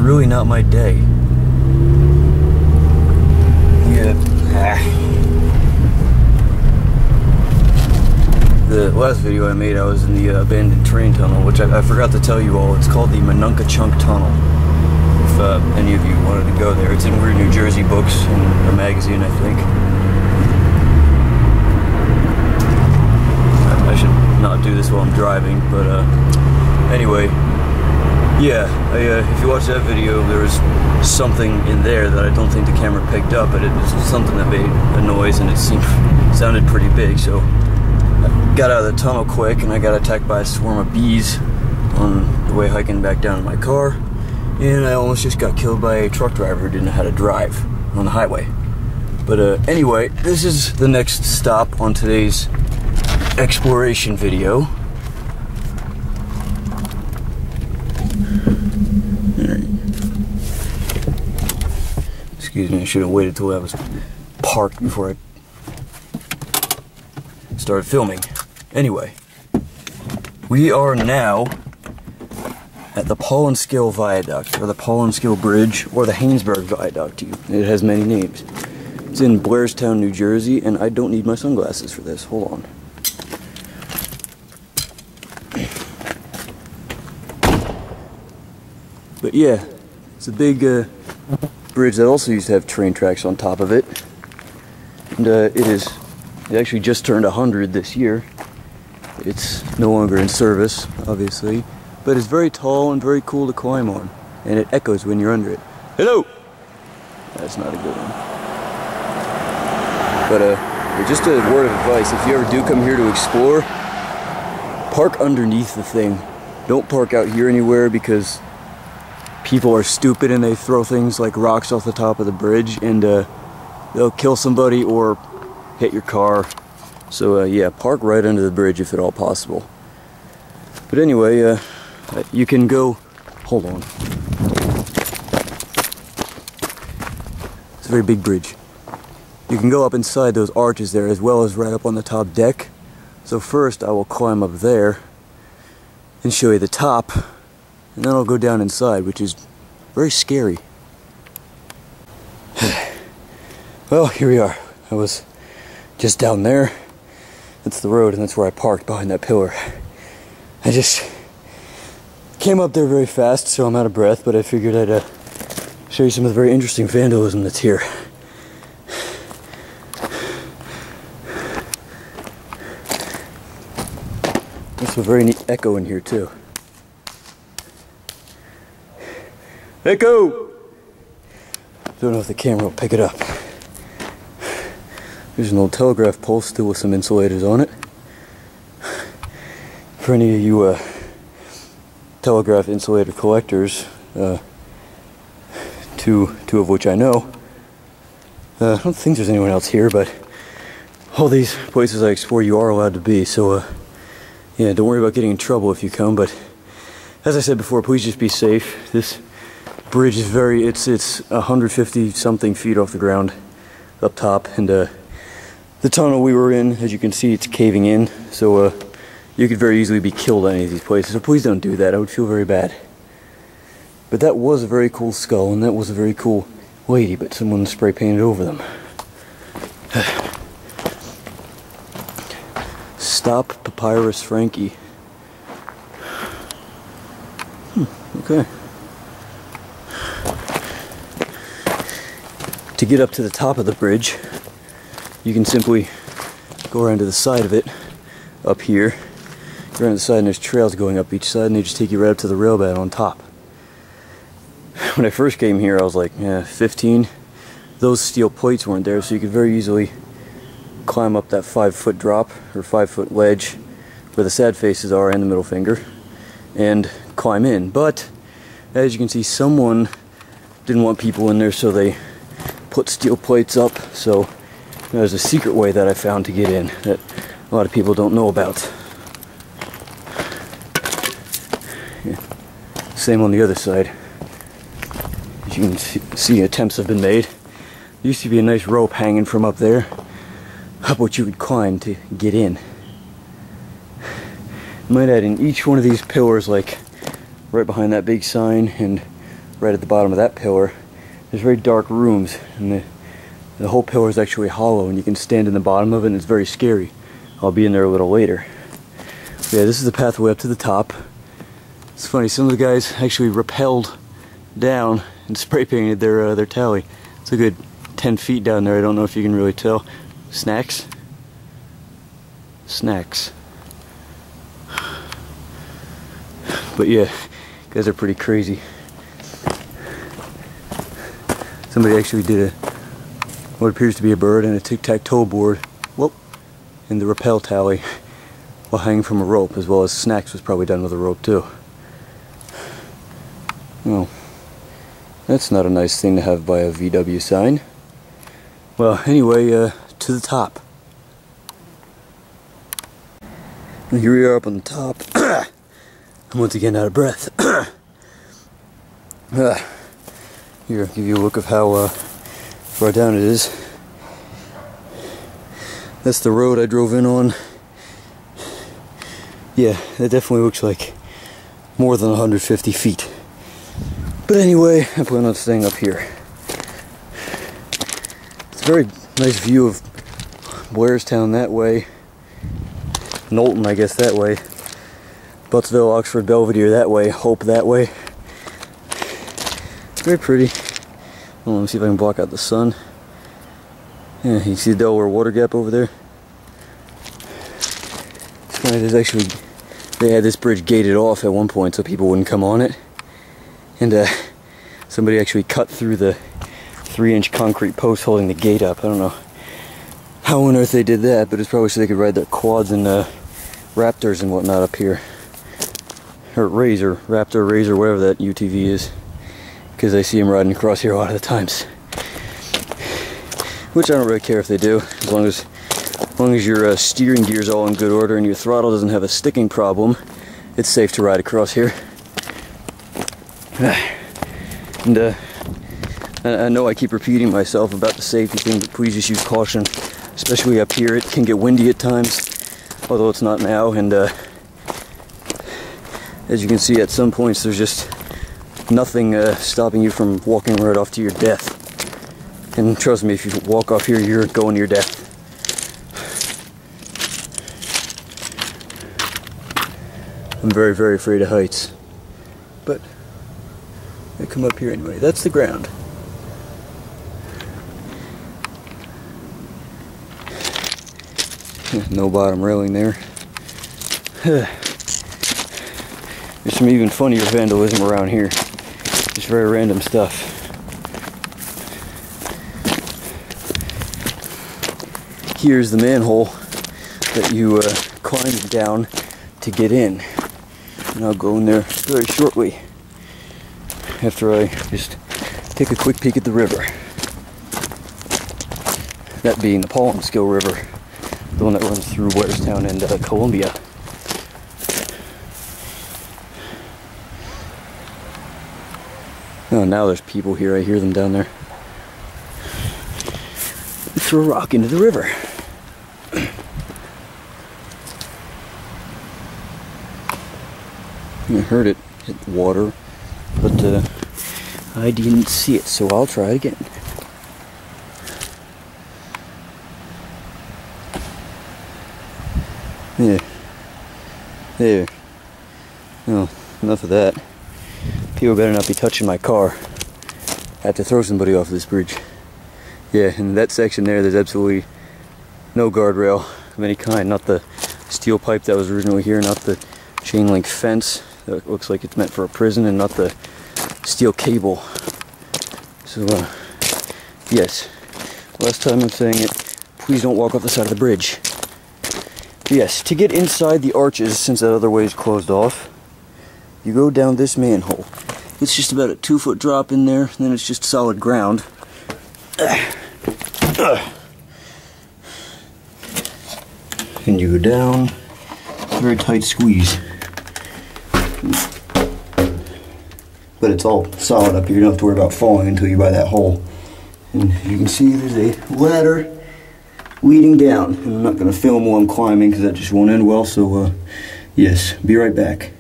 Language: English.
really not my day. Yeah. The last video I made, I was in the abandoned train tunnel, which I forgot to tell you all. It's called the Chunk Tunnel. If any of you wanted to go there, it's in Weird New Jersey books and a magazine, I think. I should not do this while I'm driving, but anyway, yeah. If you watch that video, there was something in there that I don't think the camera picked up, but it was something that made a noise, and it sounded pretty big. So I got out of the tunnel quick, and I got attacked by a swarm of bees on the way hiking back down to my car, and I almost just got killed by a truck driver who didn't know how to drive on the highway. But anyway, this is the next stop on today's exploration video. Excuse me, I should have waited till I was parked before I started filming. Anyway, we are now at the Paulinskill Viaduct, or the Paulinskill Bridge, or the Hainesburg Viaduct. It has many names. It's in Blairstown, New Jersey, and I don't need my sunglasses for this. Hold on. But yeah, it's a big bridge that also used to have train tracks on top of it. And it actually just turned 100 this year. It's no longer in service, obviously, but it's very tall and very cool to climb on, and it echoes when you're under it. Hello! That's not a good one. But just a word of advice, if you ever do come here to explore, park underneath the thing. Don't park out here anywhere, because people are stupid and they throw things like rocks off the top of the bridge, and they'll kill somebody or hit your car. So yeah, park right under the bridge if at all possible. But anyway, you can go, hold on. It's a very big bridge. You can go up inside those arches there, as well as right up on the top deck. So first I will climb up there and show you the top, and then I'll go down inside, which is very scary. Well, here we are. I was just down there. That's the road, and that's where I parked, behind that pillar. I just came up there very fast, so I'm out of breath, but I figured I'd show you some of the very interesting vandalism that's here. There's a very neat echo in here too. Echo! Don't know if the camera will pick it up. There's an old telegraph pole still with some insulators on it. For any of you telegraph insulator collectors, two of which I know, I don't think there's anyone else here, but all these places I explore you are allowed to be, so yeah, don't worry about getting in trouble if you come, but as I said before, please just be safe. This bridge is it's 150 something feet off the ground up top, and the tunnel we were in, as you can see, it's caving in, so you could very easily be killed at any of these places, so please don't do that. I would feel very bad. But that was a very cool skull, and that was a very cool lady, but someone spray painted over them. Stop Papyrus Frankie. Okay. To get up to the top of the bridge, you can simply go around to the side of it, up here. Go around the side, and there's trails going up each side, and they just take you right up to the rail bed on top. When I first came here, I was like, 15. Those steel plates weren't there, so you could very easily climb up that 5-foot drop, or 5-foot ledge, where the sad faces are and the middle finger, and climb in. But, as you can see, someone didn't want people in there, so they put steel plates up. So there's a secret way that I found to get in that a lot of people don't know about. Yeah. Same on the other side. As you can see, attempts have been made. There used to be a nice rope hanging from up there, up which you could climb to get in. I might add, in each one of these pillars, like right behind that big sign and right at the bottom of that pillar, there's very dark rooms, and the whole pillar is actually hollow, and you can stand in the bottom of it, and it's very scary. I'll be in there a little later. But yeah, this is the pathway up to the top. It's funny, some of the guys actually rappelled down and spray painted their tally. It's a good 10 feet down there. I don't know if you can really tell. Snacks? Snacks. But yeah, guys are pretty crazy. Somebody actually did what appears to be a bird and a tic-tac-toe board, whoop, in the rappel tally while hanging from a rope, as well as snacks was probably done with a rope too. Well, that's not a nice thing to have by a VW sign. Well, anyway, to the top. And here we are up on the top. I'm once again out of breath. Here, I'll give you a look of how far down it is. That's the road I drove in on. Yeah, that definitely looks like more than 150 feet. But anyway, I plan on staying up here. It's a very nice view of Blairstown that way. Knowlton, I guess, that way. Buttsville, Oxford, Belvedere that way. Hope that way. Very pretty. Well, let me see if I can block out the sun. Yeah, you see the Delaware Water Gap over there? It's funny, there's actually, they had this bridge gated off at one point so people wouldn't come on it. And somebody actually cut through the 3-inch concrete post holding the gate up. I don't know how on earth they did that, but it's probably so they could ride their quads and Raptors and whatnot up here. Or Raptor, Razor, whatever that UTV is. Because I see them riding across here a lot of the times. Which I don't really care if they do, as long as your steering gear's all in good order and your throttle doesn't have a sticking problem, it's safe to ride across here. And I know I keep repeating myself about the safety thing, but please just use caution, especially up here. It can get windy at times, although it's not now, and as you can see, at some points there's just nothing stopping you from walking right off to your death. And trust me, if you walk off here, you're going to your death. I'm very, very afraid of heights. But I come up here anyway. That's the ground. No bottom railing there. There's some even funnier vandalism around here. Just very random stuff. Here's the manhole that you climbed down to get in. And I'll go in there very shortly after I just take a quick peek at the river. That being the Paulinskill River, the one that runs through Blairstown and Columbia. Oh, now there's people here. I hear them down there. Throw a rock into the river. I heard it hit the water, but I didn't see it, so I'll try again. Yeah. There. Oh, enough of that. People better not be touching my car. I have to throw somebody off this bridge. Yeah, in that section there, there's absolutely no guardrail of any kind. Not the steel pipe that was originally here, not the chain link fence that looks like it's meant for a prison, and not the steel cable. So, yes. Last time I'm saying it, please don't walk off the side of the bridge. Yes, to get inside the arches, since that other way is closed off, you go down this manhole. It's just about a 2-foot drop in there, and then it's just solid ground. And you go down, very tight squeeze. But it's all solid up here, you don't have to worry about falling until you buy that hole. And you can see there's a ladder leading down. And I'm not going to film while I'm climbing because that just won't end well, so yes, be right back.